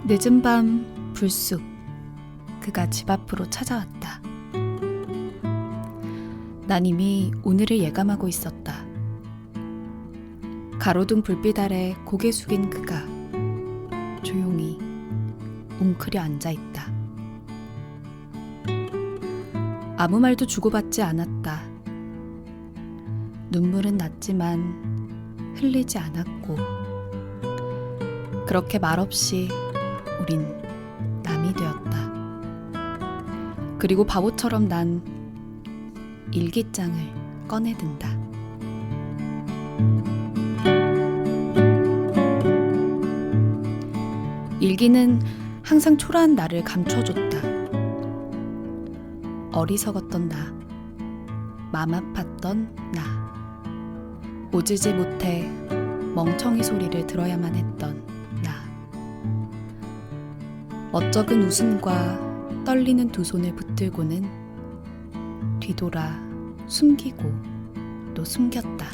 늦은 밤 불쑥 그가 집 앞으로 찾아왔다. 난 이미 오늘을 예감하고 있었다. 가로등 불빛 아래 고개 숙인 그가 조용히 웅크려 앉아있다. 아무 말도 주고받지 않았다. 눈물은 났지만 흘리지 않았고, 그렇게 말없이 우린 남이 되었다. 그리고 바보처럼 난 일기장을 꺼내든다. 일기는 항상 초라한 나를 감춰줬다. 어리석었던 나, 맘 아팠던 나, 오지지 못해 멍청이 소리를 들어야만 했던 나. 멋쩍은 웃음과 떨리는 두 손을 붙들고는 뒤돌아 숨기고 또 숨겼다.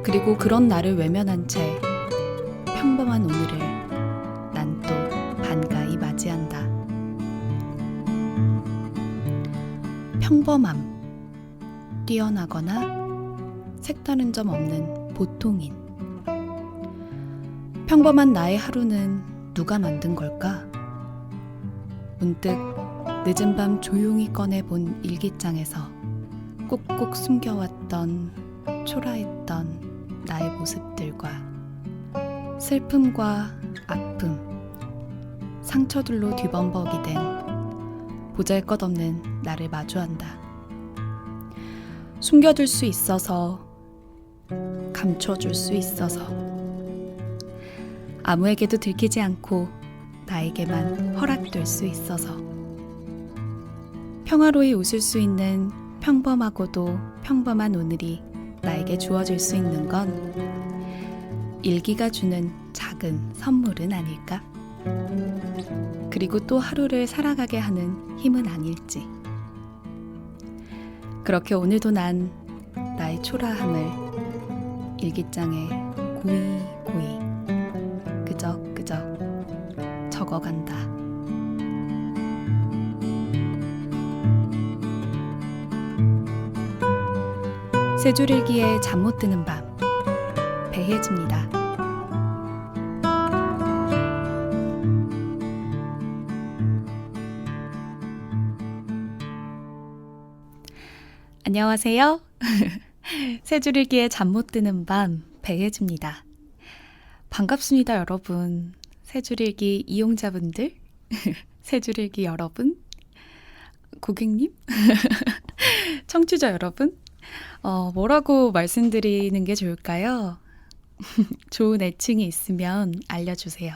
그리고 그런 나를 외면한 채 평범한 오늘을 난 또 반가이 맞이한다. 평범함, 뛰어나거나 색다른 점 없는 보통인. 평범한 나의 하루는 누가 만든 걸까? 문득 늦은 밤 조용히 꺼내본 일기장에서 꼭꼭 숨겨왔던 초라했던 나의 모습들과 슬픔과 아픔, 상처들로 뒤범벅이 된 보잘것없는 나를 마주한다. 숨겨둘 수 있어서, 감춰줄 수 있어서, 아무에게도 들키지 않고 나에게만 허락될 수 있어서, 평화로이 웃을 수 있는 평범하고도 평범한 오늘이 나에게 주어질 수 있는 건 일기가 주는 작은 선물은 아닐까? 그리고 또 하루를 살아가게 하는 힘은 아닐지. 그렇게 오늘도 난 나의 초라함을 일기장에 고이 끄적끄적 적어간다. 세 줄 일기에 잠 못 드는 밤, 배혜지입니다. 안녕하세요. 세 줄 일기에 잠 못 드는 밤, 배혜지입니다. 반갑습니다, 여러분. 세 줄 일기 이용자분들, 세 줄 일기 여러분, 고객님, 청취자 여러분, 뭐라고 말씀드리는 게 좋을까요? 좋은 애칭이 있으면 알려주세요.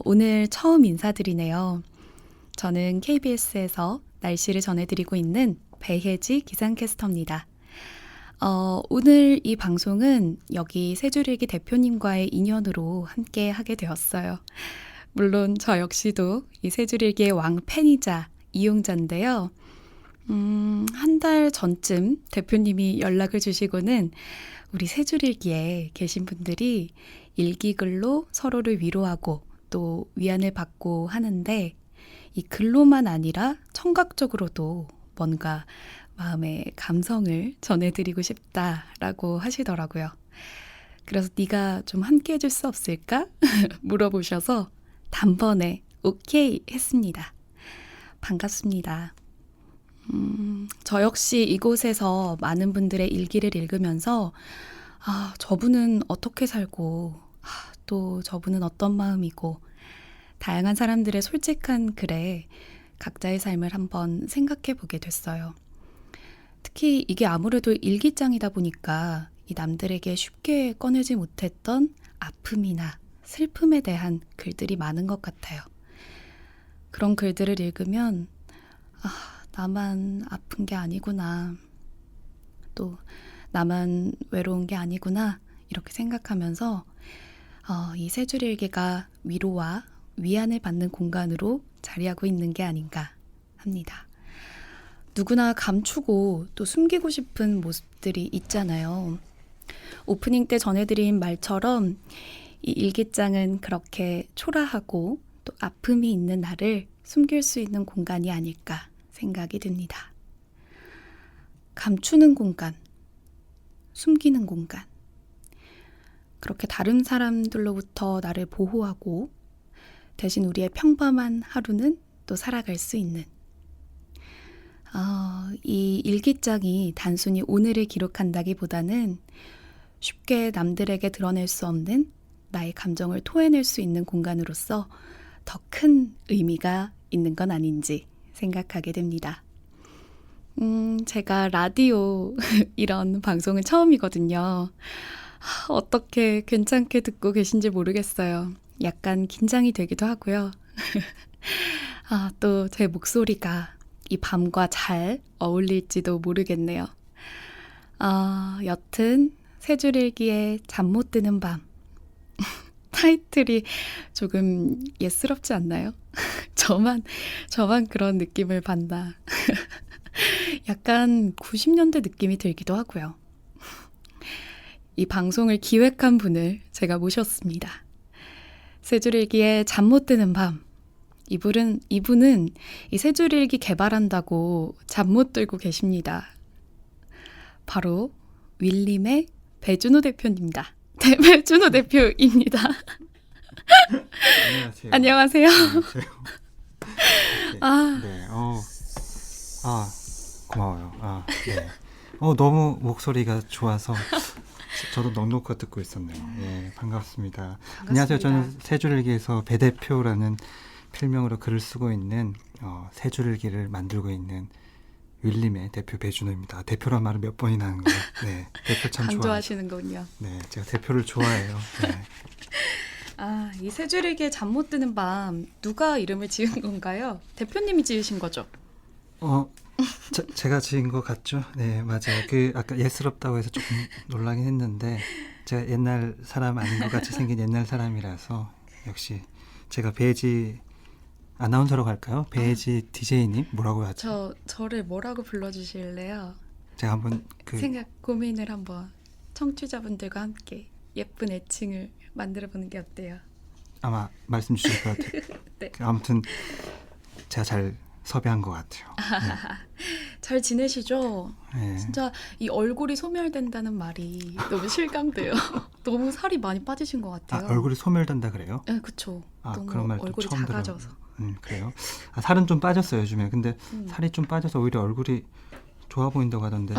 오늘 처음 인사드리네요. 저는 KBS에서 날씨를 전해드리고 있는 배혜지 기상캐스터입니다. 오늘 이 방송은 여기 세줄일기 대표님과의 인연으로 함께 하게 되었어요. 물론 저 역시도 이 세줄일기의 왕팬이자 이용자인데요. 한 달 전쯤 대표님이 연락을 주시고는 우리 세줄일기에 계신 분들이 일기글로 서로를 위로하고 또 위안을 받고 하는데, 이 글로만 아니라 청각적으로도 뭔가 마음의 감성을 전해드리고 싶다라고 하시더라고요. 그래서 네가 좀 함께 해줄 수 없을까? 물어보셔서 단번에 오케이 했습니다. 반갑습니다. 저 역시 이곳에서 많은 분들의 일기를 읽으면서 저분은 어떻게 살고 또 저분은 어떤 마음이고, 다양한 사람들의 솔직한 글에 각자의 삶을 한번 생각해 보게 됐어요. 특히 이게 아무래도 일기장이다 보니까 이 남들에게 쉽게 꺼내지 못했던 아픔이나 슬픔에 대한 글들이 많은 것 같아요. 그런 글들을 읽으면 나만 아픈 게 아니구나, 또 나만 외로운 게 아니구나, 이렇게 생각하면서 이 세 줄 일기가 위로와 위안을 받는 공간으로 자리하고 있는 게 아닌가 합니다. 누구나 감추고 또 숨기고 싶은 모습들이 있잖아요. 오프닝 때 전해드린 말처럼 이 일기장은 그렇게 초라하고 또 아픔이 있는 나를 숨길 수 있는 공간이 아닐까 생각이 듭니다. 감추는 공간, 숨기는 공간. 그렇게 다른 사람들로부터 나를 보호하고 대신 우리의 평범한 하루는 또 살아갈 수 있는 이 일기장이 단순히 오늘을 기록한다기보다는 쉽게 남들에게 드러낼 수 없는 나의 감정을 토해낼 수 있는 공간으로서 더 큰 의미가 있는 건 아닌지 생각하게 됩니다. 제가 라디오 이런 방송은 처음이거든요. 어떻게 괜찮게 듣고 계신지 모르겠어요. 약간 긴장이 되기도 하고요. 또 제 목소리가 이 밤과 잘 어울릴지도 모르겠네요. 여튼 세 줄 일기에 잠 못 드는 밤. 타이틀이 조금 예스럽지 않나요? 저만 그런 느낌을 받나. 약간 90년대 느낌이 들기도 하고요. 이 방송을 기획한 분을 제가 모셨습니다. 세 줄 일기에 잠 못 드는 밤. 이분은 이 세 줄 일기 개발한다고 잠 못 들고 계십니다. 바로 윌림의 배준호 대표입니다. 네, 배준호 대표입니다. 안녕하세요. 안녕하세요. 안녕하세요. 네. 고마워요. 네. 너무 목소리가 좋아서 저도 넉넉히 듣고 있었네요. 예, 반갑습니다. 안녕하세요. 저는 세줄일기에서 배 대표라는 필명으로 글을 쓰고 있는 세줄일기를 만들고 있는 윌림의 대표 배준호입니다. 대표란 말을 몇 번이나 하는 거예요. 네, 대표 참 강조하시는군요. 네, 제가 대표를 좋아해요. 네. 이 세 줄 일기에 잠 못 드는 밤 누가 이름을 지은 건가요? 대표님이 지으신 거죠? 제가 지은 것 같죠? 네, 맞아요. 아까 예스럽다고 해서 조금 놀라긴 했는데 제가 옛날 사람 아닌 것 같이 생긴 옛날 사람이라서 역시 제가 배지 아나운서로 갈까요? 배지 DJ님 뭐라고 하죠? 저를 뭐라고 불러주실래요? 제가 한번 고민을 한번 청취자분들과 함께 예쁜 애칭을 만들어보는 게 어때요? 아마 말씀 주실 것 같아요. 네. 아무튼 제가 잘 섭외한 것 같아요. 네. 잘 지내시죠? 네. 진짜 이 얼굴이 소멸된다는 말이 너무 실감돼요. 너무 살이 많이 빠지신 것 같아요. 얼굴이 소멸된다 그래요? 네, 그쵸. 너무 그런 말 얼굴이 처음 작아져서. 그래요? 살은 좀 빠졌어요 요즘에. 근데 살이 좀 빠져서 오히려 얼굴이 좋아 보인다고 하던데.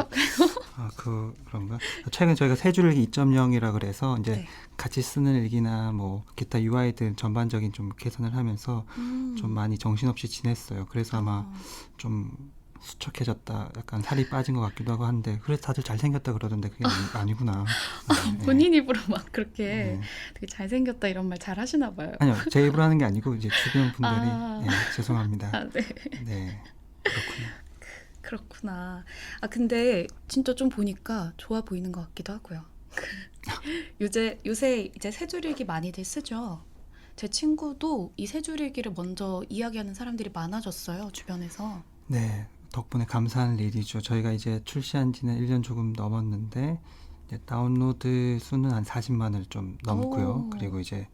그런가? 최근 저희가 세줄일기 2.0이라 그래서 이제 네. 같이 쓰는 일기나 뭐 기타 UI들 전반적인 좀 개선을 하면서 좀 많이 정신없이 지냈어요. 그래서 아마 좀 수척해졌다, 약간 살이 빠진 것 같기도 하고 한데 그래서 다들 잘생겼다 그러던데 그게 아니구나. 본인 입으로 막 그렇게 되게 잘생겼다 이런 말 잘 하시나 봐요. 아니요, 제 입으로 하는 게 아니고 이제 주변 분들이 죄송합니다. 네. 네, 그렇구나. 근데 진짜 좀 보니까 좋아 보이는 것 같기도 하고요. 요새 이제 세 줄 일기 많이들 쓰죠. 제 친구도 이 세 줄 일기를 먼저 이야기하는 사람들이 많아졌어요, 주변에서. 네, 덕분에 감사한 일이죠. 저희가 이제 출시한 지는 1년 조금 넘었는데 이제 다운로드 수는 한 40만을 좀 넘고요. 그리고 이제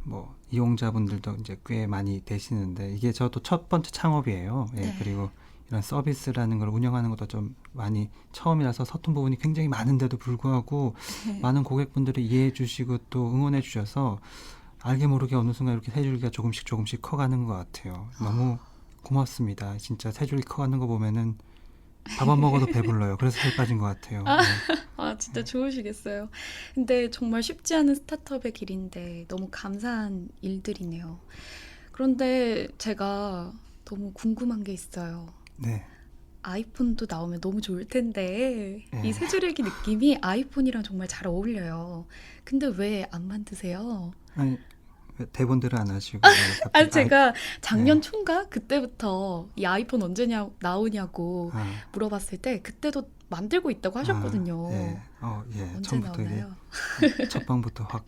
뭐 이용자분들도 이제 꽤 많이 되시는데 이게 저도 첫 번째 창업이에요. 예, 네. 그리고 이런 서비스라는 걸 운영하는 것도 좀 많이 처음이라서 서툰 부분이 굉장히 많은데도 불구하고 많은 고객분들이 이해해 주시고 또 응원해 주셔서 알게 모르게 어느 순간 이렇게 세 줄기가 조금씩 커가는 것 같아요. 너무 고맙습니다. 진짜 세 줄기 커가는 거 보면은 밥 안 먹어도 배불러요. 그래서 살 빠진 것 같아요. 네. 진짜 좋으시겠어요. 근데 정말 쉽지 않은 스타트업의 길인데 너무 감사한 일들이네요. 그런데 제가 너무 궁금한 게 있어요. 네. 아이폰도 나오면 너무 좋을 텐데 네. 이 세 줄 일기 느낌이 아이폰이랑 정말 잘 어울려요. 근데 왜 안 만드세요? 아니, 왜 대본대로 안 하시고 제가 작년 초인가 그때부터 이 아이폰 언제 나오냐고 물어봤을 때 그때도 만들고 있다고 하셨거든요. 예. 언제 처음부터 나오나요? 첫 방부터 확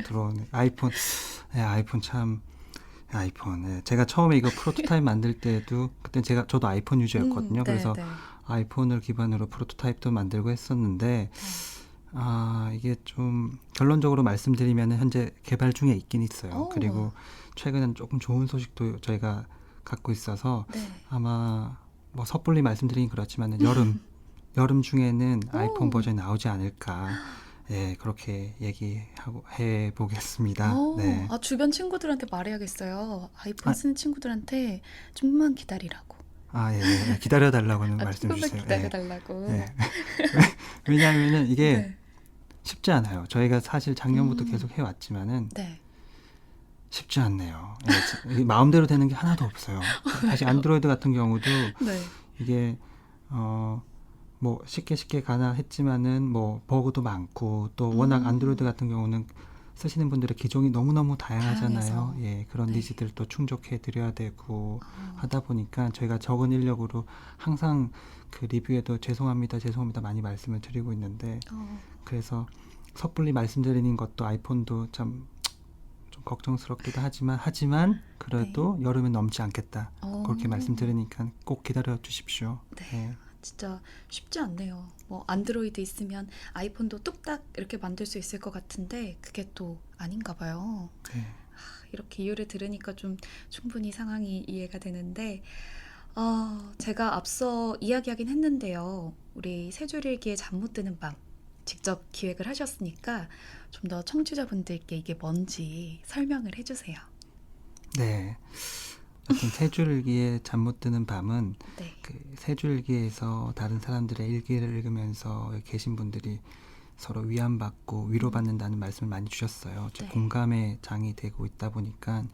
들어오네. 아이폰 참. 아이폰. 제가 처음에 이거 프로토타입 만들 때도 그때 저도 아이폰 유저였거든요. 그래서 아이폰을 기반으로 프로토타입도 만들고 했었는데 이게 좀 결론적으로 말씀드리면 현재 개발 중에 있긴 있어요. 오. 그리고 최근엔 조금 좋은 소식도 저희가 갖고 있어서 네. 아마 뭐 섣불리 말씀드리긴 그렇지만 여름 중에는 아이폰 버전이 나오지 않을까. 예, 그렇게 얘기하고 해 보겠습니다. 네. 주변 친구들한테 말해야겠어요. 아이폰 쓰는 친구들한테 좀만 기다리라고. 예, 기다려 달라고는 말씀 조금만 주세요. 기다려달라고. 예. 왜냐하면은 이게 네. 쉽지 않아요. 저희가 사실 작년부터 계속 해왔지만은 네. 쉽지 않네요. 예, 이게 마음대로 되는 게 하나도 없어요. 사실 안드로이드 같은 경우도 네. 이게 뭐 쉽게 가나 했지만은 뭐 버그도 많고 또 워낙 안드로이드 같은 경우는 쓰시는 분들의 기종이 너무너무 다양하잖아요. 다양해서. 예, 그런 네. 니즈들도 충족해 드려야 되고 하다 보니까 저희가 적은 인력으로 항상 그 리뷰에도 죄송합니다 많이 말씀을 드리고 있는데 그래서 섣불리 말씀드리는 것도 아이폰도 좀 걱정스럽기도 하지만 그래도 여름엔 넘지 않겠다. 그렇게 말씀드리니까 꼭 기다려 주십시오. 네. 진짜 쉽지 않네요. 뭐 안드로이드 있으면 아이폰도 뚝딱 이렇게 만들 수 있을 것 같은데 그게 또 아닌가 봐요. 네. 이렇게 이유를 들으니까 좀 충분히 상황이 이해가 되는데 제가 앞서 이야기하긴 했는데요. 우리 세 줄 일기의 잠 못 드는 밤 직접 기획을 하셨으니까 좀 더 청취자분들께 이게 뭔지 설명을 해주세요. 네. 어떤 세 줄기에 잠 못 드는 밤은 네. 그 세 줄기에서 다른 사람들의 일기를 읽으면서 계신 분들이 서로 위안받고 위로받는다는 말씀을 많이 주셨어요. 네. 공감의 장이 되고 있다 보니까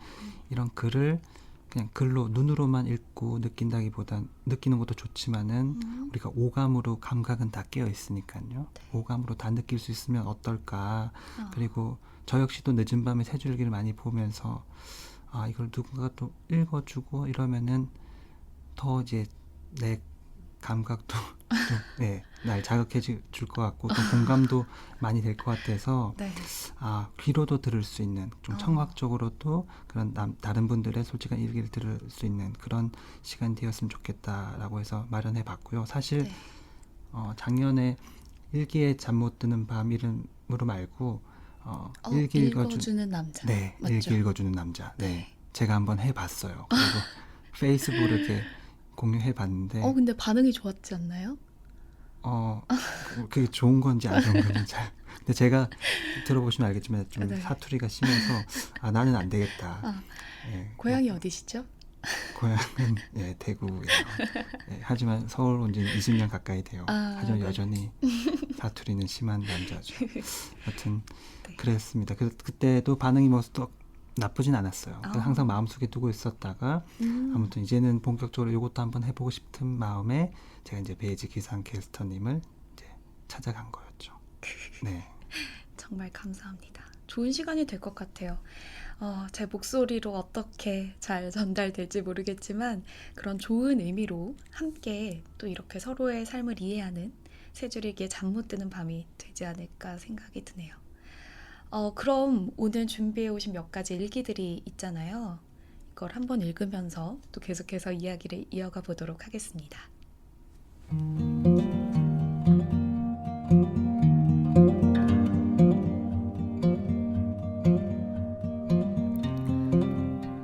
이런 글을 그냥 글로 눈으로만 읽고 느끼는 것도 좋지만은 우리가 오감으로 감각은 다 깨어 있으니까요. 오감으로 다 느낄 수 있으면 어떨까. 그리고 저 역시도 늦은 밤에 세 줄기를 많이 보면서 이걸 누군가 또 읽어주고 이러면은 더 이제 내 감각도 또, 날 자극해 줄 것 같고 또 공감도 많이 될 것 같아서 네. 귀로도 들을 수 있는 좀 청각적으로도 그런 다른 분들의 솔직한 일기를 들을 수 있는 그런 시간이 되었으면 좋겠다라고 해서 마련해 봤고요. 사실 네. 작년에 일기에 잠 못 드는 밤 이름으로 말고 일기 읽어주는 남자. 네, 맞죠? 일기 읽어주는 남자. 네, 제가 한번 해봤어요. 그리고 페이스북으로 이렇게 공유해봤는데, 근데 반응이 좋았지 않나요? 그게 좋은 건지 안 좋은 건지 잘. 근데 제가 들어보시면 알겠지만 좀 네. 사투리가 심해서 나는 안 되겠다. 예, 고향이 어디시죠? 고향은 대구예요. 하지만 서울 온 지는 20년 가까이 돼요. 하지만 네. 여전히 사투리는 심한 남자죠. 하여튼 네. 그랬습니다. 그때도 반응이 뭐 또 나쁘진 않았어요. 그래서 항상 마음속에 두고 있었다가 아무튼 이제는 본격적으로 이것도 한번 해보고 싶은 마음에 제가 이제 베이지 기상 캐스터님을 이제 찾아간 거였죠. 네. 정말 감사합니다. 좋은 시간이 될 것 같아요. 제 목소리로 어떻게 잘 전달될지 모르겠지만 그런 좋은 의미로 함께 또 이렇게 서로의 삶을 이해하는 세 줄일기에 잠 못 드는 밤이 되지 않을까 생각이 드네요. 그럼 오늘 준비해 오신 몇 가지 일기들이 있잖아요. 이걸 한번 읽으면서 또 계속해서 이야기를 이어가 보도록 하겠습니다.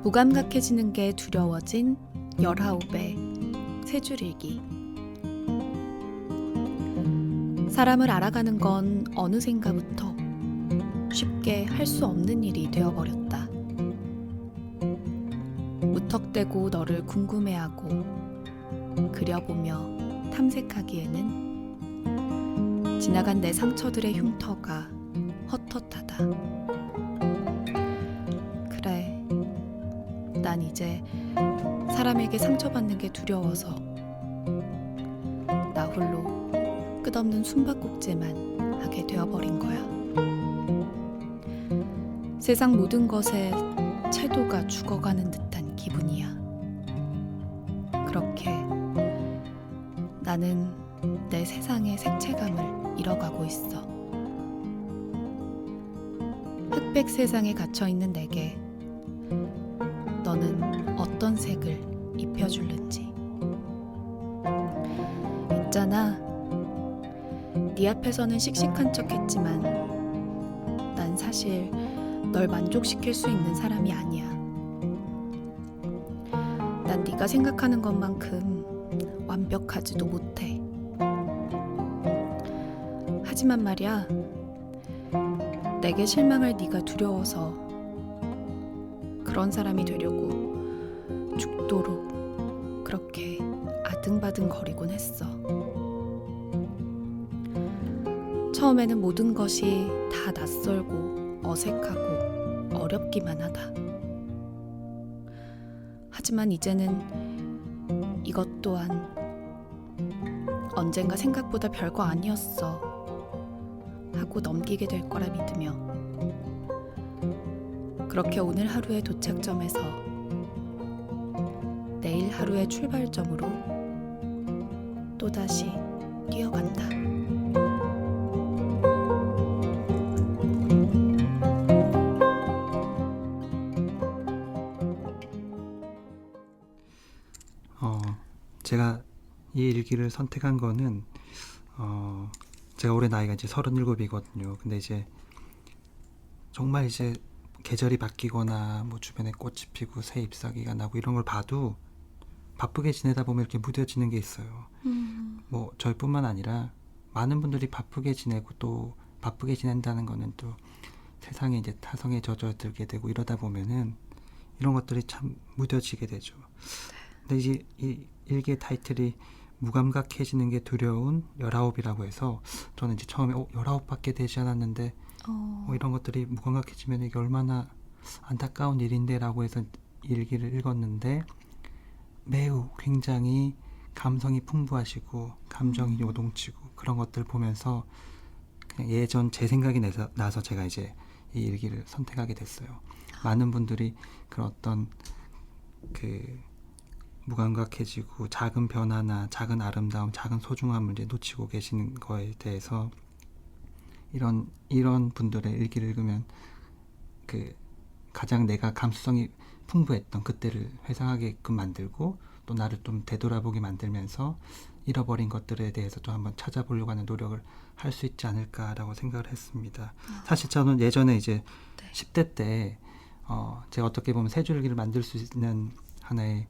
무감각해지는 게 두려워진 19의 세 줄 일기. 사람을 알아가는 건 어느샌가부터 쉽게 할 수 없는 일이 되어버렸다. 무턱대고 너를 궁금해하고 그려보며 탐색하기에는 지나간 내 상처들의 흉터가 헛헛하다. 그래, 난 이제 사람에게 상처받는 게 두려워서 나 홀로 끝없는 숨바꼭질만 하게 되어버린 거야. 세상 모든 것에 채도가 죽어가는 듯한 기분이야. 그렇게 나는 내 세상의 색채감을 잃어가고 있어. 흑백 세상에 갇혀있는 내게 너는 어떤 색을 입혀줄는지. 있잖아, 네 앞에서는 씩씩한 척했지만 난 사실 널 만족시킬 수 있는 사람이 아니야. 난 네가 생각하는 것만큼 완벽하지도 못해. 하지만 말이야, 내게 실망할 네가 두려워서 그런 사람이 되려고 죽도록 그렇게 아등바등 거리곤 했어. 처음에는 모든 것이 다 낯설고 어색하고 어렵기만 하다. 하지만 이제는 이것 또한 언젠가 생각보다 별거 아니었어 하고 넘기게 될 거라 믿으며 그렇게 오늘 하루의 도착점에서 내일 하루의 출발점으로 또다시 뛰어간다. 제가 이 일기를 선택한 거는 제가 올해 나이가 이제 37이거든요. 근데 이제 정말 이제 계절이 바뀌거나 뭐 주변에 꽃이 피고 새 잎사귀가 나고 이런 걸 봐도 바쁘게 지내다 보면 이렇게 무뎌지는 게 있어요. 뭐 저희뿐만 아니라 많은 분들이 바쁘게 지내고 또 바쁘게 지낸다는 거는 또 세상에 이제 타성에 젖어들게 되고 이러다 보면은 이런 것들이 참 무뎌지게 되죠. 근데 이제 이 일기의 타이틀이 무감각해지는 게 두려운 19이라고 해서 저는 이제 처음에 19밖에 되지 않았는데 이런 것들이 무감각해지면 이게 얼마나 안타까운 일인데 라고 해서 일기를 읽었는데 매우 굉장히 감성이 풍부하시고 감정이 요동치고 그런 것들 보면서 그냥 예전 제 생각이 나서 제가 이제 이 일기를 선택하게 됐어요. 많은 분들이 그런 어떤 그 무감각해지고 작은 변화나 작은 아름다움, 작은 소중함을 이제 놓치고 계시는 거에 대해서 이런 분들의 일기를 읽으면 그 가장 내가 감수성이 풍부했던 그때를 회상하게끔 만들고 또 나를 좀 되돌아보게 만들면서 잃어버린 것들에 대해서 또 한번 찾아보려고 하는 노력을 할 수 있지 않을까라고 생각을 했습니다. 사실 저는 예전에 이제 10대 때 제가 어떻게 보면 세 줄기를 만들 수 있는 하나의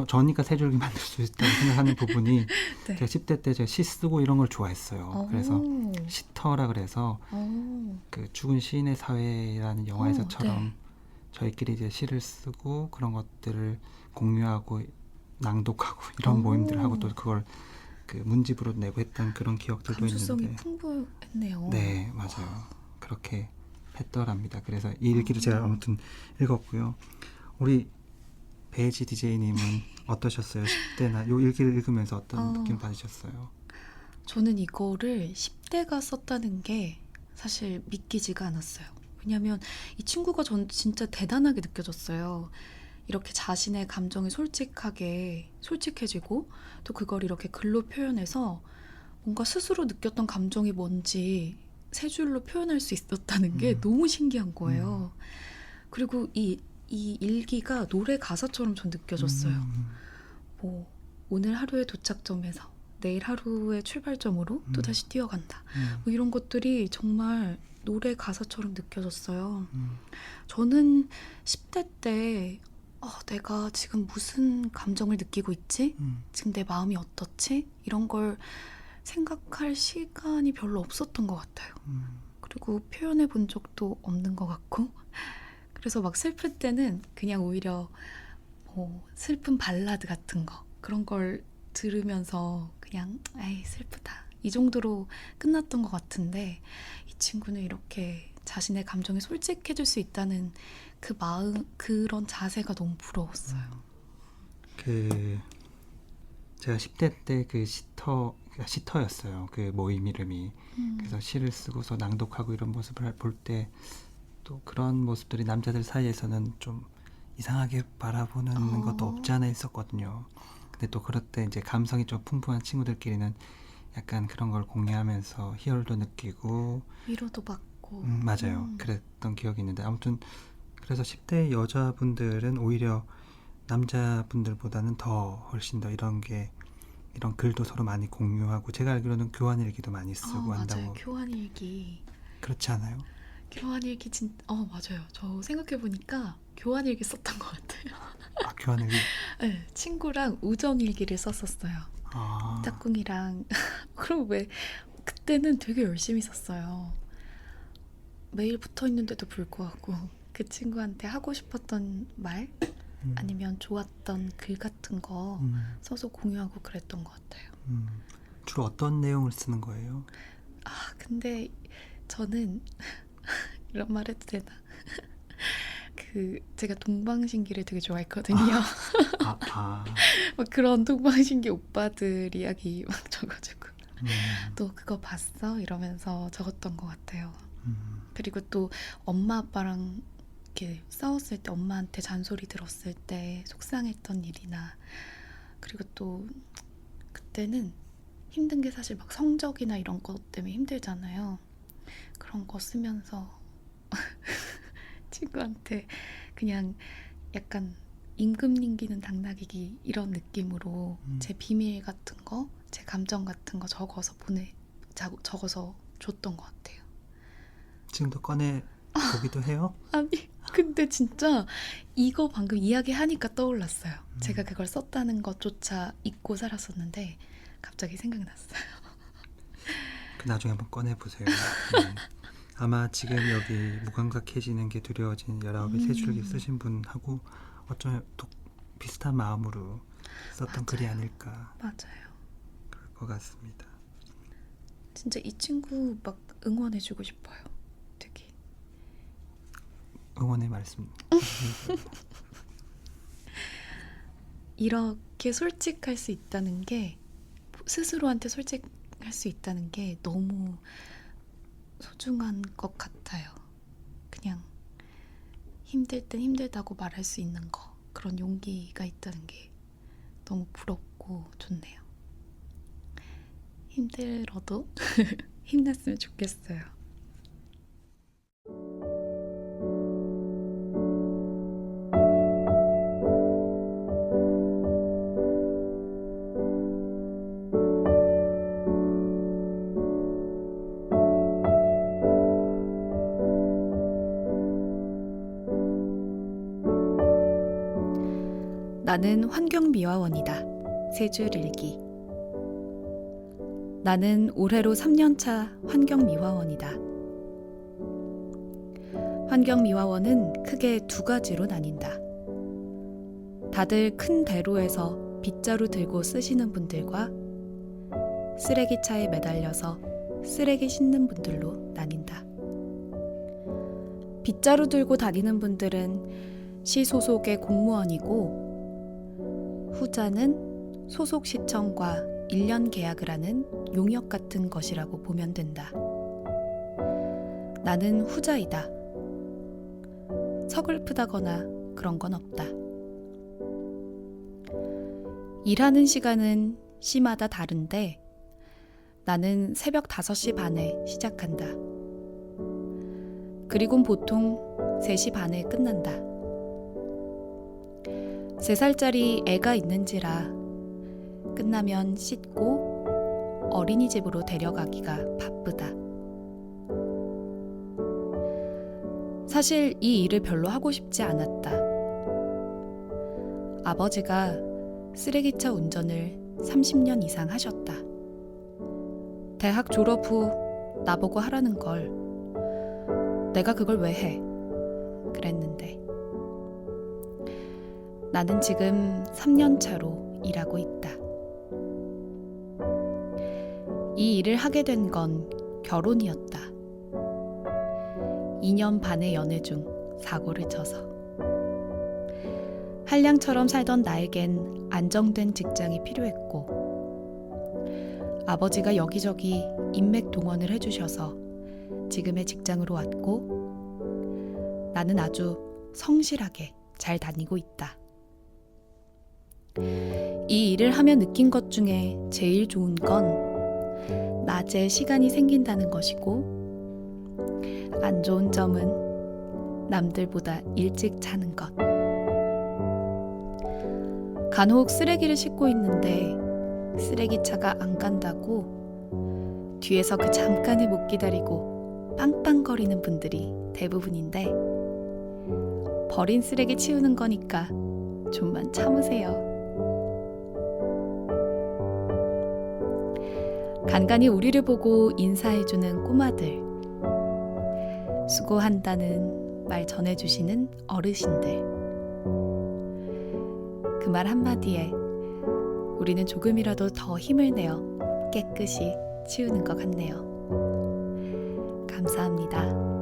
저니까 세 줄기 만들 수 있다고 생각하는 부분이 네. 제가 10대 때 제가 시 쓰고 이런 걸 좋아했어요. 그래서 시터라 그래서 그 죽은 시인의 사회라는 영화에서처럼 네. 저희끼리 이제 시를 쓰고 그런 것들을 공유하고 낭독하고 이런 모임들을 하고 또 그걸 그 문집으로 내고 했던 그런 기억들도 감수성이 있는데 풍부했네요. 네, 맞아요. 그렇게 했더랍니다. 그래서 이 일기를 제가 아무튼 읽었고요. 우리 베이지 DJ님은 어떠셨어요? 10대나 요 일기를 읽으면서 어떤 느낌 받으셨어요? 저는 이거를 10대가 썼다는 게 사실 믿기지가 않았어요. 왜냐하면 이 친구가 전 진짜 대단하게 느껴졌어요. 이렇게 자신의 감정이 솔직해지고 또 그걸 이렇게 글로 표현해서 뭔가 스스로 느꼈던 감정이 뭔지 세 줄로 표현할 수 있었다는 게 너무 신기한 거예요. 그리고 이 일기가 노래 가사처럼 전 느껴졌어요. 뭐 오늘 하루의 도착점에서 내일 하루의 출발점으로 또다시 뛰어간다. 뭐 이런 것들이 정말 노래 가사처럼 느껴졌어요. 저는 10대 때 내가 지금 무슨 감정을 느끼고 있지? 지금 내 마음이 어떻지? 이런 걸 생각할 시간이 별로 없었던 것 같아요. 그리고 표현해 본 적도 없는 것 같고 그래서 막 슬플 때는 그냥 오히려 뭐 슬픈 발라드 같은 거 그런 걸 들으면서 그냥 에이 슬프다 이 정도로 끝났던 것 같은데 이 친구는 이렇게 자신의 감정에 솔직해질 수 있다는 그 마음 그런 자세가 너무 부러웠어요. 제가 10대 때 그 시터였어요. 그 모임 이름이. 그래서 시를 쓰고서 낭독하고 이런 모습을 볼 때 또 그런 모습들이 남자들 사이에서는 좀 이상하게 바라보는 것도 없지 않아 있었거든요. 근데 또 그럴 때 이제 감성이 좀 풍부한 친구들끼리는 약간 그런 걸 공유하면서 희열도 느끼고 위로도 받고 맞아요. 그랬던 기억이 있는데 아무튼 그래서 10대 여자분들은 오히려 남자분들보다는 더 훨씬 더 이런 게 이런 글도 서로 많이 공유하고 제가 알기로는 교환일기도 많이 쓰고 맞아요. 한다고. 교환일기. 그렇지 않아요? 교환일기 맞아요. 저 생각해보니까 교환일기 썼던 것 같아요. 아, 교환일기. 네, 친구랑 우정일기를 썼었어요. 아, 짝꿍이랑. 그럼 왜 그때는 되게 열심히 썼어요. 매일 붙어 있는데도 불구하고 그 친구한테 하고 싶었던 말 음, 아니면 좋았던 글 같은 거 써서 공유하고 그랬던 것 같아요. 주로 어떤 내용을 쓰는 거예요? 근데 저는 이런 말 해도 되나? 제가 동방신기를 되게 좋아했거든요. 아, 막 그런 동방신기 오빠들 이야기 막 적어주고 음, 또 그거 봤어? 이러면서 적었던 것 같아요. 음, 그리고 또 엄마 아빠랑 이렇게 싸웠을 때 엄마한테 잔소리 들었을 때 속상했던 일이나 그리고 또 그때는 힘든 게 사실 막 성적이나 이런 것 때문에 힘들잖아요. 그런 거 쓰면서 친구한테 그냥 약간 임금 님기는 당나귀기 이런 느낌으로 제 비밀 같은 거, 제 감정 같은 거 적어서 줬던 것 같아요. 지금도 꺼내 보기도 해요? 아니, 근데 진짜 이거 방금 이야기하니까 떠올랐어요. 제가 그걸 썼다는 것조차 잊고 살았었는데 갑자기 생각났어요. 나중에 한번 꺼내 보세요. 아마 지금 여기 무감각해지는 게 두려워진 19의 세 줄기 쓰신 분하고 어쩌면 비슷한 마음으로 썼던 글이 아닐까 맞아요. 그럴 것 같습니다. 진짜 이 친구 막 응원해주고 싶어요. 되게. 응원의 말씀. 이렇게 솔직할 수 있다는 게 스스로한테 솔직할 수 있다는 게 너무 소중한 것 같아요. 그냥 힘들 땐 힘들다고 말할 수 있는 거, 그런 용기가 있다는 게 너무 부럽고 좋네요. 힘들어도 힘냈으면 좋겠어요. 나는 환경미화원이다. 세 줄 일기. 나는 올해로 3년차 환경미화원이다. 환경미화원은 크게 두 가지로 나뉜다. 다들 큰 대로에서 빗자루 들고 쓰시는 분들과 쓰레기차에 매달려서 쓰레기 싣는 분들로 나뉜다. 빗자루 들고 다니는 분들은 시 소속의 공무원이고 후자는 소속 시청과 1년 계약을 하는 용역 같은 것이라고 보면 된다. 나는 후자이다. 서글프다거나 그런 건 없다. 일하는 시간은 시마다 다른데 나는 새벽 5시 반에 시작한다. 그리곤 보통 3시 반에 끝난다. 3살짜리 애가 있는지라 끝나면 씻고 어린이집으로 데려가기가 바쁘다. 사실 이 일을 별로 하고 싶지 않았다. 아버지가 쓰레기차 운전을 30년 이상 하셨다. 대학 졸업 후 나보고 하라는 걸 내가 그걸 왜 해? 그랬는데 나는 지금 3년 차로 일하고 있다. 이 일을 하게 된 건 결혼이었다. 2년 반의 연애 중 사고를 쳐서. 한량처럼 살던 나에겐 안정된 직장이 필요했고 아버지가 여기저기 인맥 동원을 해주셔서 지금의 직장으로 왔고 나는 아주 성실하게 잘 다니고 있다. 이 일을 하며 느낀 것 중에 제일 좋은 건 낮에 시간이 생긴다는 것이고 안 좋은 점은 남들보다 일찍 자는 것. 간혹 쓰레기를 싣고 있는데 쓰레기차가 안 간다고 뒤에서 그 잠깐을 못 기다리고 빵빵거리는 분들이 대부분인데, 버린 쓰레기 치우는 거니까 좀만 참으세요. 간간히 우리를 보고 인사해주는 꼬마들, 수고한다는 말 전해주시는 어르신들, 그 말 한마디에 우리는 조금이라도 더 힘을 내어 깨끗이 치우는 것 같네요. 감사합니다.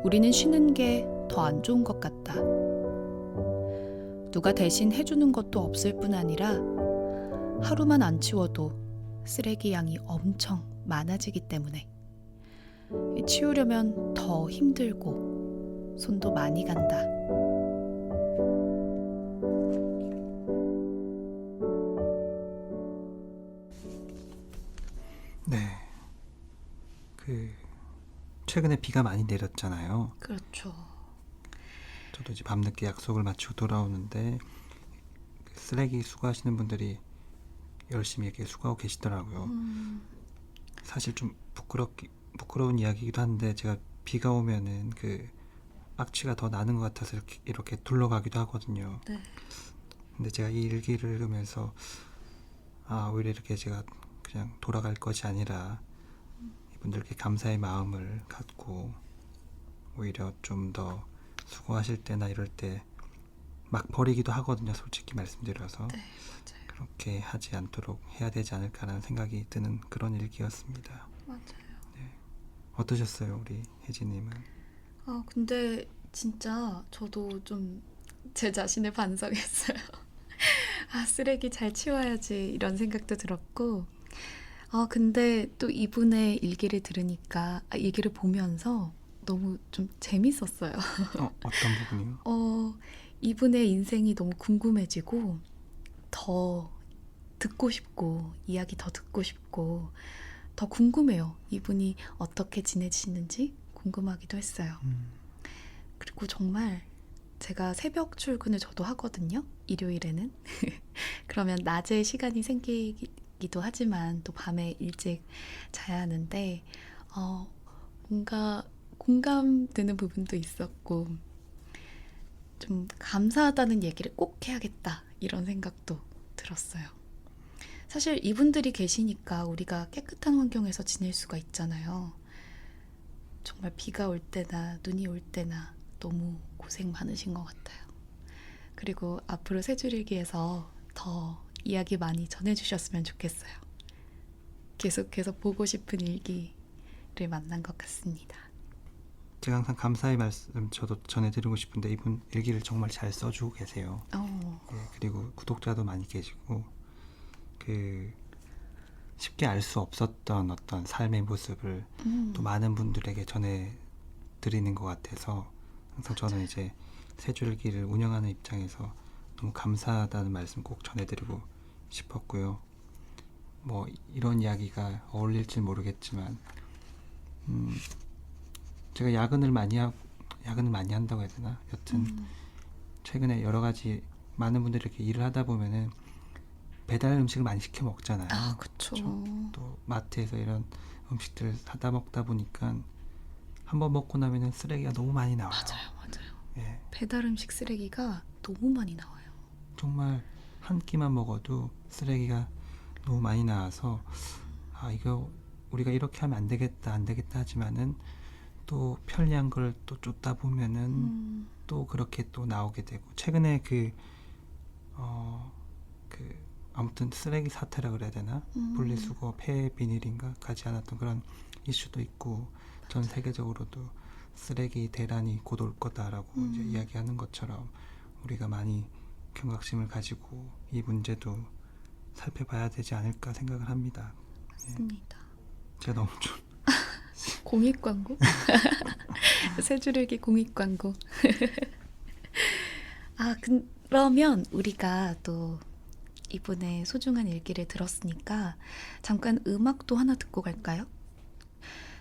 우리는 쉬는 게 더 안 좋은 것 같다. 누가 대신 해주는 것도 없을 뿐 아니라 하루만 안 치워도 쓰레기 양이 엄청 많아지기 때문에 치우려면 더 힘들고 손도 많이 간다. 네. 최근에 비가 많이 내렸잖아요. 그렇죠. 저도 이제 밤늦게 약속을 마치고 돌아오는데 쓰레기 수거하시는 분들이 열심히 이렇게 수거하고 계시더라고요. 사실 좀 부끄러운 이야기이기도 한데, 제가 비가 오면은 악취가 더 나는 것 같아서 이렇게 둘러가기도 하거든요. 네. 근데 제가 이 일기를 읽으면서 오히려 이렇게 제가 그냥 돌아갈 것이 아니라 이분들께 감사의 마음을 갖고 오히려 좀 더 수고하실 때나 이럴 때 막 버리기도 하거든요. 솔직히 말씀드려서. 네, 맞아요. 그렇게 하지 않도록 해야 되지 않을까라는 생각이 드는 그런 일기였습니다. 맞아요. 어떠셨어요, 우리 혜진님은? 근데 진짜 저도 좀 제 자신을 반성했어요. 쓰레기 잘 치워야지 이런 생각도 들었고, 근데 또 이분의 일기를 들으니까, 일기를 보면서 너무 좀 재밌었어요. 어떤 부분이요? 이분의 인생이 너무 궁금해지고, 더 듣고 싶고, 이야기 더 듣고 싶고, 더 궁금해요. 이분이 어떻게 지내시는지 궁금하기도 했어요. 그리고 정말 제가 새벽 출근을 저도 하거든요. 일요일에는. 그러면 낮에 시간이 생기기도 하지만 또 밤에 일찍 자야 하는데, 뭔가 공감되는 부분도 있었고, 좀 감사하다는 얘기를 꼭 해야겠다 이런 생각도 들었어요. 사실 이분들이 계시니까 우리가 깨끗한 환경에서 지낼 수가 있잖아요. 정말 비가 올 때나 눈이 올 때나 너무 고생 많으신 것 같아요. 그리고 앞으로 세 줄일기에서 더 이야기 많이 전해주셨으면 좋겠어요. 계속해서 보고 싶은 일기를 만난 것 같습니다. 제가 항상 감사의 말씀 저도 전해드리고 싶은데, 이분 일기를 정말 잘 써주고 계세요. 그리고 구독자도 많이 계시고, 쉽게 알 수 없었던 어떤 삶의 모습을 또 많은 분들에게 전해드리는 것 같아서, 항상 저는 이제 새줄기를 운영하는 입장에서 너무 감사하다는 말씀 꼭 전해드리고 싶었고요. 뭐 이런 이야기가 어울릴지 모르겠지만, 제가 야근을 많이 한다고 해야 되나? 여튼 최근에 여러 가지 많은 분들이 이렇게 일을 하다 보면은 배달 음식을 많이 시켜 먹잖아요. 그쵸. 또 마트에서 이런 음식들 사다 먹다 보니까 한번 먹고 나면은 쓰레기가 너무 많이 나와요. 맞아요. 예. 배달 음식 쓰레기가 너무 많이 나와요. 정말 한 끼만 먹어도 쓰레기가 너무 많이 나와서 이거 우리가 이렇게 하면 안 되겠다 하지만은 또 편리한 걸 또 쫓다 보면은 또 그렇게 또 나오게 되고, 최근에 아무튼 쓰레기 사태라 그래야 되나? 분리수거 폐 비닐인가 가지 않았던 그런 이슈도 있고, 전 세계적으로도 쓰레기 대란이 곧 올 거다라고 이제 이야기하는 것처럼 우리가 많이 경각심을 가지고 이 문제도 살펴봐야 되지 않을까 생각을 합니다. 맞습니다. 제가 너무 좀 공익 광고? 세 줄일기 공익 광고. 그러면 우리가 또 이분의 소중한 일기를 들었으니까 잠깐 음악도 하나 듣고 갈까요?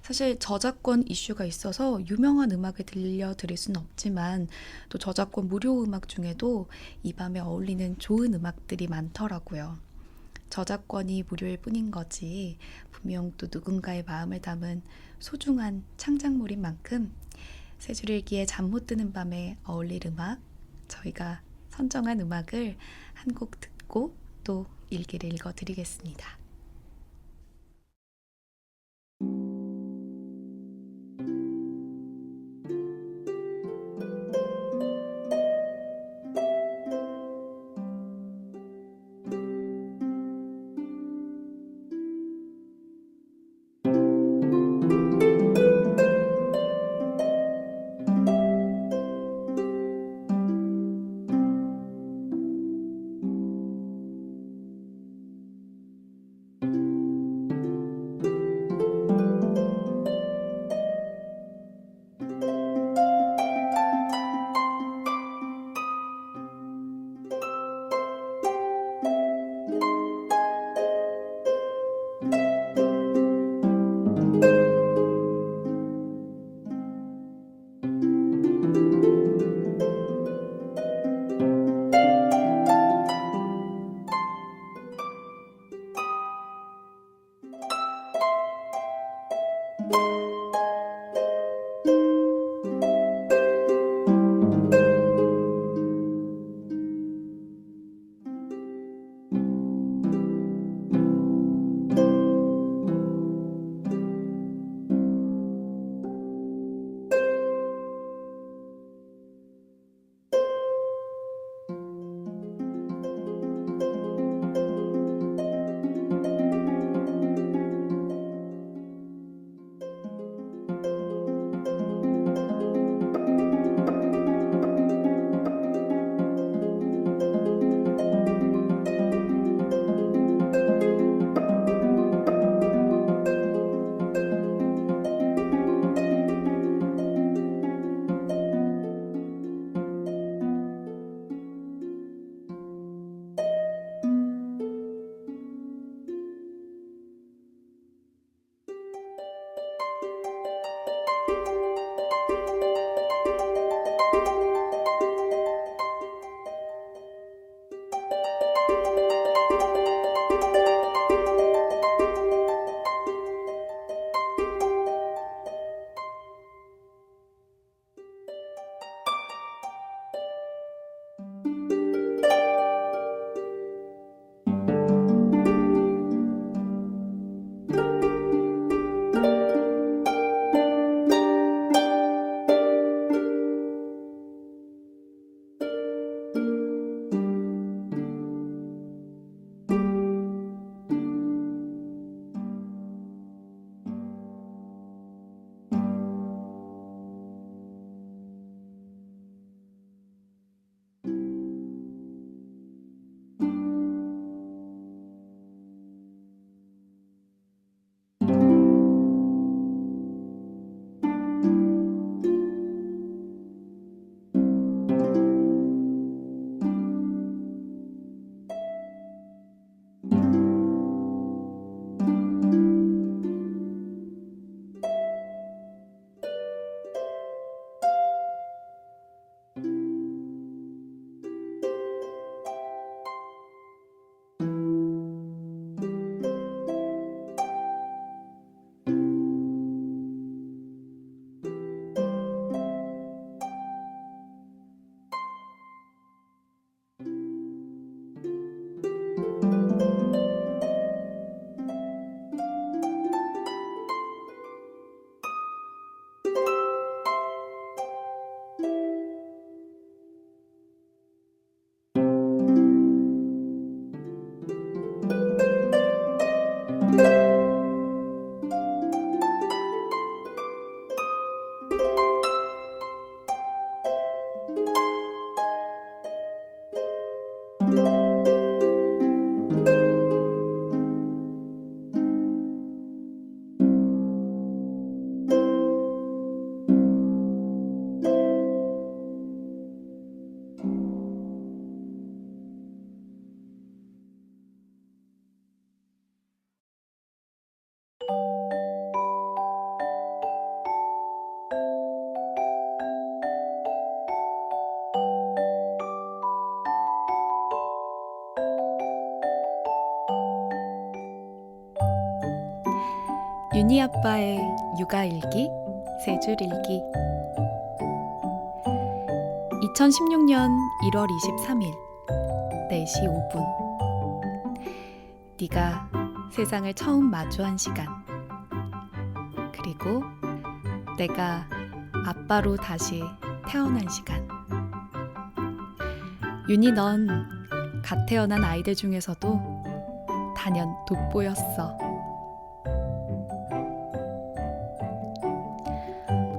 사실 저작권 이슈가 있어서 유명한 음악을 들려드릴 수는 없지만 또 저작권 무료 음악 중에도 이 밤에 어울리는 좋은 음악들이 많더라고요. 저작권이 무료일 뿐인 거지 분명 또 누군가의 마음을 담은 소중한 창작물인 만큼 세 줄 일기에 잠 못 드는 밤에 어울릴 음악, 저희가 선정한 음악을 한 곡 듣고 또 일기를 읽어드리겠습니다. 윤희 아빠의 육아일기, 세 줄 일기. 2016년 1월 23일 4시 5분. 네가 세상을 처음 마주한 시간. 그리고 내가 아빠로 다시 태어난 시간. 윤희, 넌 갓 태어난 아이들 중에서도 단연 돋보였어.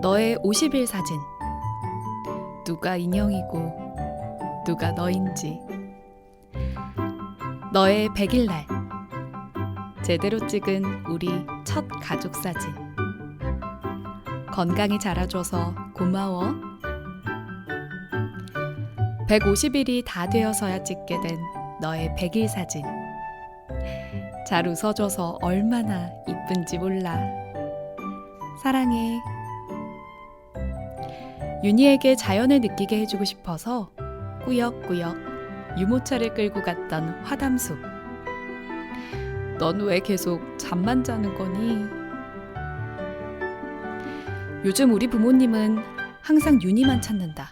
너의 50일 사진. 누가 인형이고 누가 너인지. 너의 100일 날. 제대로 찍은 우리 첫 가족 사진. 건강히 자라줘서 고마워. 150일이 다 되어서야 찍게 된 너의 100일 사진. 잘 웃어줘서 얼마나 이쁜지 몰라. 사랑해. 윤희에게 자연을 느끼게 해주고 싶어서 꾸역꾸역 유모차를 끌고 갔던 화담숲. 넌 왜 계속 잠만 자는 거니? 요즘 우리 부모님은 항상 윤희만 찾는다.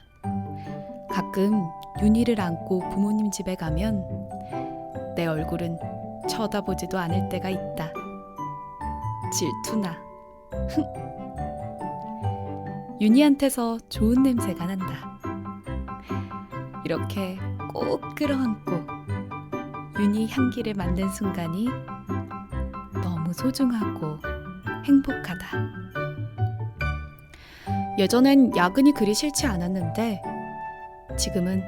가끔 윤희를 안고 부모님 집에 가면 내 얼굴은 쳐다보지도 않을 때가 있다. 질투나. 윤희한테서 좋은 냄새가 난다. 이렇게 꼭 끌어안고 윤희 향기를 맡는 순간이 너무 소중하고 행복하다. 예전엔 야근이 그리 싫지 않았는데 지금은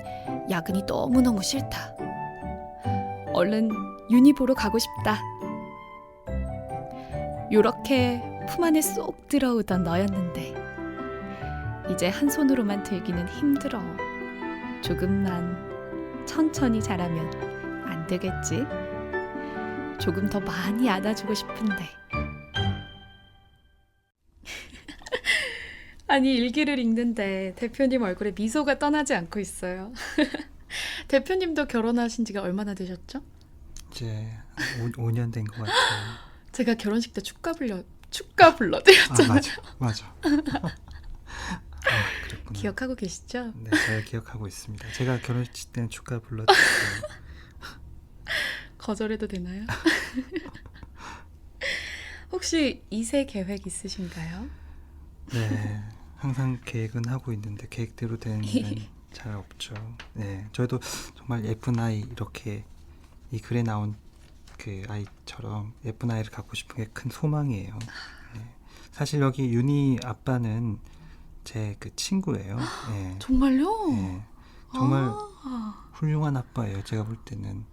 야근이 너무너무 싫다. 얼른 윤희 보러 가고 싶다. 요렇게 품 안에 쏙 들어오던 너였는데 이제 한 손으로만 들기는 힘들어. 조금만 천천히 자라면 안 되겠지? 조금 더 많이 안아주고 싶은데. 아니, 일기를 읽는데 대표님 얼굴에 미소가 떠나지 않고 있어요. 대표님도 결혼하신 지가 얼마나 되셨죠? 이제 5년 된 것 같아요. 제가 결혼식 때 축가 불러드렸잖아요. 맞아. 그랬구나. 기억하고 계시죠? 네, 잘 기억하고 있습니다. 제가 결혼식 때는 축가 불러드렸어요. 거절해도 되나요? 혹시 2세 계획 있으신가요? 네, 항상 계획은 하고 있는데 계획대로 되는 일은 잘 없죠. 네, 저희도 정말 예쁜 아이, 이렇게 이 글에 나온 그 아이처럼 예쁜 아이를 갖고 싶은 게 큰 소망이에요. 네. 사실 여기 윤희 아빠는 제 그 친구예요. 네. 정말요? 네. 정말 아, 훌륭한 아빠예요. 제가 볼 때는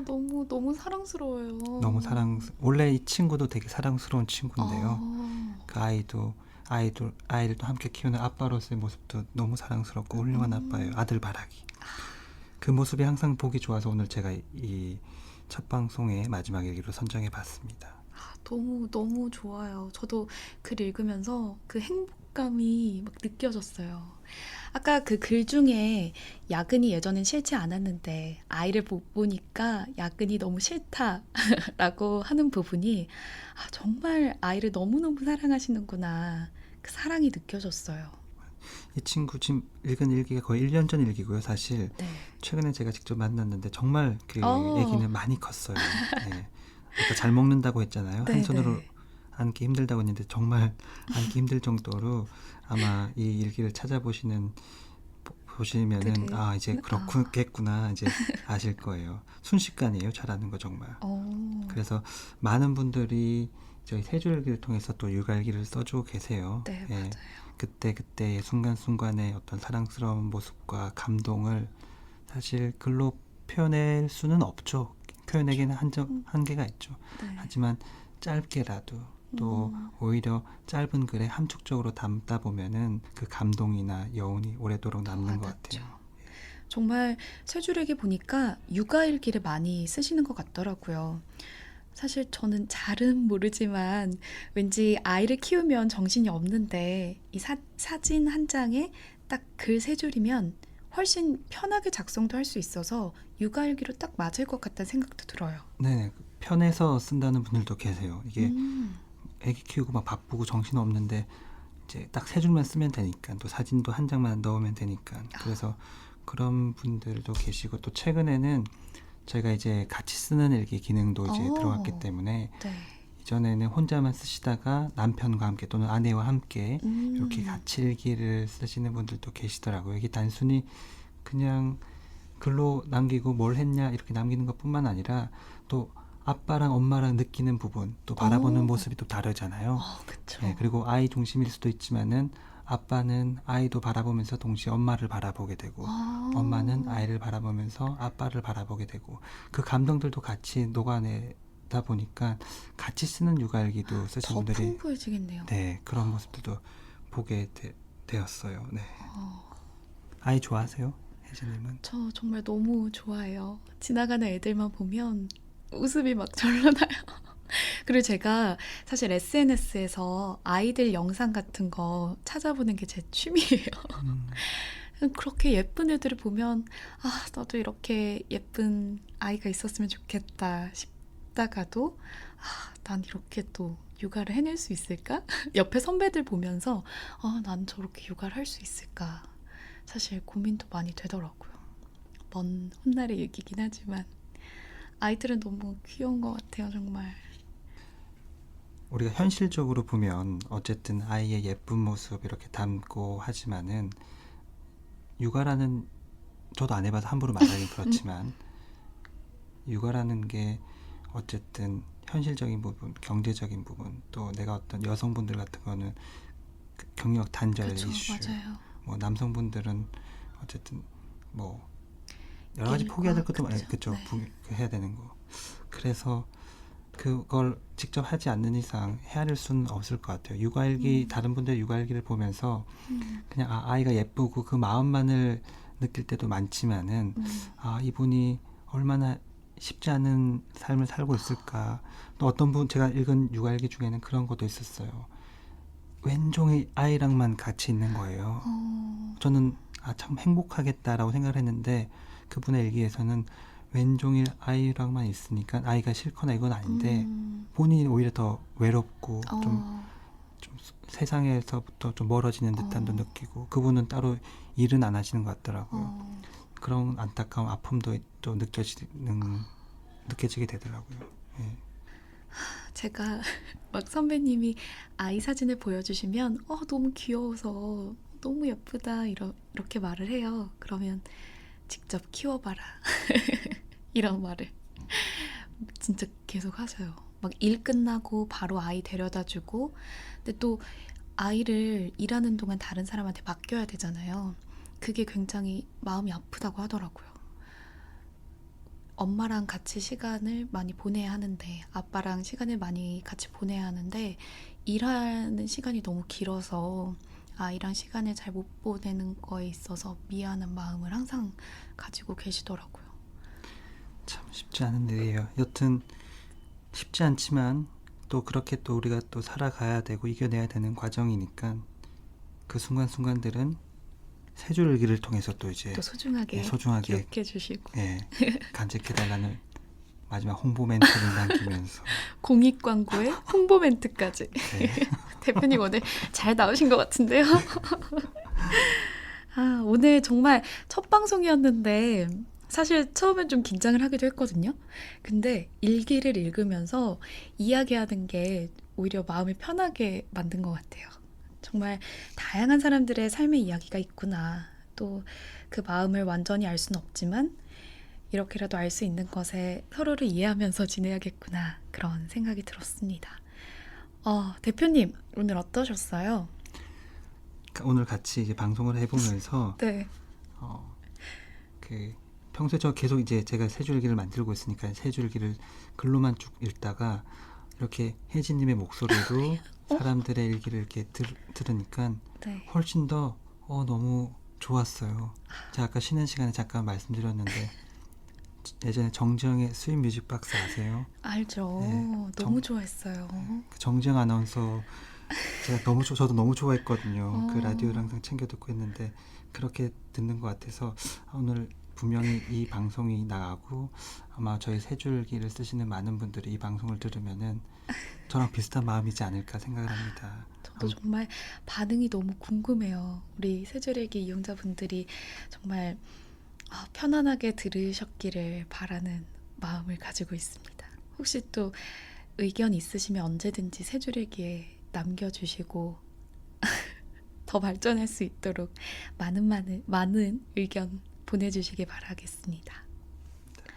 너무 사랑스러워요. 원래 이 친구도 되게 사랑스러운 친구인데요. 아, 그 아이들도 함께 키우는 아빠로서의 모습도 너무 사랑스럽고 훌륭한 아빠예요. 아들 바라기. 그 모습이 항상 보기 좋아서 오늘 제가 이 첫 방송의 마지막 일기로 선정해 봤습니다. 너무 좋아요. 저도 글 읽으면서 그 행복감이 막 느껴졌어요. 아까 그 글 중에 야근이 예전엔 싫지 않았는데 아이를 보니까 야근이 너무 싫다라고 하는 부분이 정말 아이를 너무너무 사랑하시는구나. 그 사랑이 느껴졌어요. 이 친구 지금 읽은 일기가 거의 1년 전 일기고요. 사실 네. 최근에 제가 직접 만났는데 정말 그 어. 애기는 많이 컸어요. 네. 아까 잘 먹는다고 했잖아요. 네, 한 손으로 네. 안기 힘들다고 했는데 정말 안기 힘들 정도로 아마 이 일기를 찾아보시면은 이제 그렇겠구나 이제 아실 거예요. 순식간이에요. 잘하는 거 정말. 그래서 많은 분들이 저희 세줄일기를 통해서 또 육아일기를 써주고 계세요. 네, 예. 맞아요. 그때의 순간순간의 어떤 사랑스러운 모습과 감동을 사실 글로 표현할 수는 없죠. 표현에게는 한계가 있죠. 네. 하지만 짧게라도 또 오히려 짧은 글에 함축적으로 담다 보면은 그 감동이나 여운이 오래도록 남는 것 와닿죠. 같아요. 정말 세줄에게 보니까 육아일기를 많이 쓰시는 것 같더라고요. 사실 저는 잘은 모르지만 왠지 아이를 키우면 정신이 없는데 이 사진 한 장에 딱 글 세 줄이면 훨씬 편하게 작성도 할 수 있어서 육아일기로 딱 맞을 것 같다는 생각도 들어요. 네, 편해서 쓴다는 분들도 계세요. 이게 애기 키우고 막 바쁘고 정신 없는데 이제 딱 세 줄만 쓰면 되니까 또 사진도 한 장만 넣으면 되니까 그래서 그런 분들도 계시고 또 최근에는 저희가 이제 같이 쓰는 일기 기능도 이제 오. 들어갔기 때문에 네. 이전에는 혼자만 쓰시다가 남편과 함께 또는 아내와 함께 이렇게 음. 같이 일기를 쓰시는 분들도 계시더라고요. 이게 단순히 그냥 글로 남기고 뭘 했냐 이렇게 남기는 것뿐만 아니라 또 아빠랑 엄마랑 느끼는 부분 또 바라보는 오. 모습이 또 다르잖아요. 그쵸. 네, 그리고 아이 중심일 수도 있지만은 아빠는 아이도 바라보면서 동시에 엄마를 바라보게 되고 엄마는 아이를 바라보면서 아빠를 바라보게 되고 그 감정들도 같이 녹아내다 보니까 같이 쓰는 육아일기도 쓰신 더 분들이 풍부해지겠네요. 네, 그런 모습들도 보게 되었어요. 네. 어, 아이 좋아하세요? 혜진님은? 저 정말 너무 좋아해요. 지나가는 애들만 보면 웃음이 막 절로 나요. 그리고 제가 사실 SNS에서 아이들 영상 같은 거 찾아보는 게 제 취미예요. 그렇게 예쁜 애들을 보면 아, 나도 이렇게 예쁜 아이가 있었으면 좋겠다 싶다가도 아, 난 이렇게 또 육아를 해낼 수 있을까? 옆에 선배들 보면서 아, 난 저렇게 육아를 할 수 있을까? 사실 고민도 많이 되더라고요. 먼 훗날의 얘기긴 하지만 아이들은 너무 귀여운 것 같아요, 정말. 우리가 현실적으로 보면 어쨌든 아이의 예쁜 모습 이렇게 담고 하지만은 육아라는 저도 안 해봐서 함부로 말하긴 그렇지만 육아라는 게 어쨌든 현실적인 부분, 경제적인 부분 또 내가 어떤 여성분들 같은 거는 그 경력 단절 그쵸, 이슈 맞아요. 뭐 남성분들은 어쨌든 뭐 여러 가지 일과, 포기해야 될 것도 그쵸, 그쵸 네. 해야 되는 거 그래서 그걸 직접 하지 않는 이상 헤아릴 수는 없을 것 같아요. 육아일기 다른 분들 육아일기를 보면서 그냥 아이가 예쁘고 그 마음만을 느낄 때도 많지만은 아 이분이 얼마나 쉽지 않은 삶을 살고 있을까. 또 어떤 분 제가 읽은 육아일기 중에는 그런 것도 있었어요. 왼종일 아이랑만 같이 있는 거예요. 저는 아, 참 행복하겠다라고 생각을 했는데 그분의 일기에서는 왼종일 아이랑만 있으니까 아이가 싫거나 이건 아닌데 본인이 오히려 더 외롭고 좀 세상에서부터 좀 멀어지는 듯함도 느끼고 그분은 따로 일은 안 하시는 것 같더라고요. 그런 안타까운 아픔도 또 느껴지게 되더라고요. 예. 제가 막 선배님이 아이 사진을 보여주시면 너무 귀여워서 너무 예쁘다 이렇게 말을 해요. 그러면 직접 키워봐라 이런 말을 진짜 계속 하셔요. 막 일 끝나고 바로 아이 데려다주고 근데 또 아이를 일하는 동안 다른 사람한테 맡겨야 되잖아요. 그게 굉장히 마음이 아프다고 하더라고요. 엄마랑 같이 시간을 많이 보내야 하는데 아빠랑 시간을 많이 같이 보내야 하는데 일하는 시간이 너무 길어서 아이랑 시간을 잘 못 보내는 거에 있어서 미안한 마음을 항상 가지고 계시더라고요. 참 쉽지 않은 일이에요. 여튼 쉽지 않지만 또 그렇게 또 우리가 또 살아가야 되고 이겨내야 되는 과정이니까 그 순간순간들은 세 줄 일기를 통해서 또 이제 또 소중하게 기억해 주시고 예, 간직해달라는 마지막 홍보 멘트를 남기면서 공익 광고에 홍보 멘트까지 네. 대표님 오늘 잘 나오신 것 같은데요. 아, 오늘 정말 첫 방송이었는데 사실 처음엔 좀 긴장을 하기도 했거든요. 근데 일기를 읽으면서 이야기하는 게 오히려 마음을 편하게 만든 것 같아요. 정말 다양한 사람들의 삶의 이야기가 있구나. 또 그 마음을 완전히 알 수는 없지만 이렇게라도 알 수 있는 것에 서로를 이해하면서 지내야겠구나. 그런 생각이 들었습니다. 대표님, 오늘 어떠셨어요? 오늘 같이 이제 방송을 해보면서 네. 그 평소에 저 계속 이제 제가 세 줄기를 만들고 있으니까 세 줄기를 글로만 쭉 읽다가 이렇게 혜진님의 목소리로 사람들의 일기를 이렇게 들으니까 네. 훨씬 더 너무 좋았어요. 제가 아까 쉬는 시간에 잠깐 말씀드렸는데 예전에 정지영의 스윗 뮤직박스 아세요? 알죠. 네, 너무 좋아했어요. 정지영 아나운서 제가 저도 너무 좋아했거든요. 그 어. 라디오를 항상 챙겨 듣고 했는데 그렇게 듣는 것 같아서 오늘 분명히 이 방송이 나가고 아마 저희 세 줄기를 쓰시는 많은 분들이 이 방송을 들으면은 저랑 비슷한 마음이지 않을까 생각을 합니다. 저도 정말 반응이 너무 궁금해요. 우리 세줄일기 이용자분들이 정말 편안하게 들으셨기를 바라는 마음을 가지고 있습니다. 혹시 또 의견 있으시면 언제든지 세줄일기에 남겨주시고 더 발전할 수 있도록 많은 의견 보내주시기 바라겠습니다.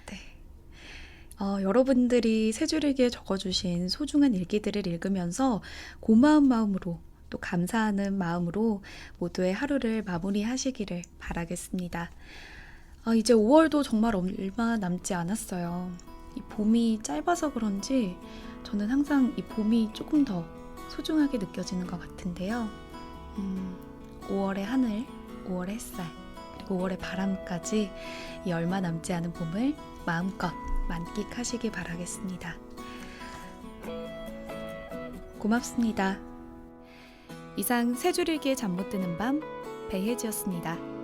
네. 여러분들이 세줄일기에 적어주신 소중한 일기들을 읽으면서 고마운 마음으로 또 감사하는 마음으로 모두의 하루를 마무리하시기를 바라겠습니다. 이제 5월도 정말 얼마 남지 않았어요. 이 봄이 짧아서 그런지 저는 항상 이 봄이 조금 더 소중하게 느껴지는 것 같은데요. 5월의 하늘, 5월의 햇살, 그리고 5월의 바람까지 이 얼마 남지 않은 봄을 마음껏 만끽하시기 바라겠습니다. 고맙습니다. 이상 세 줄일기의 잠 못 드는 밤 배혜지였습니다.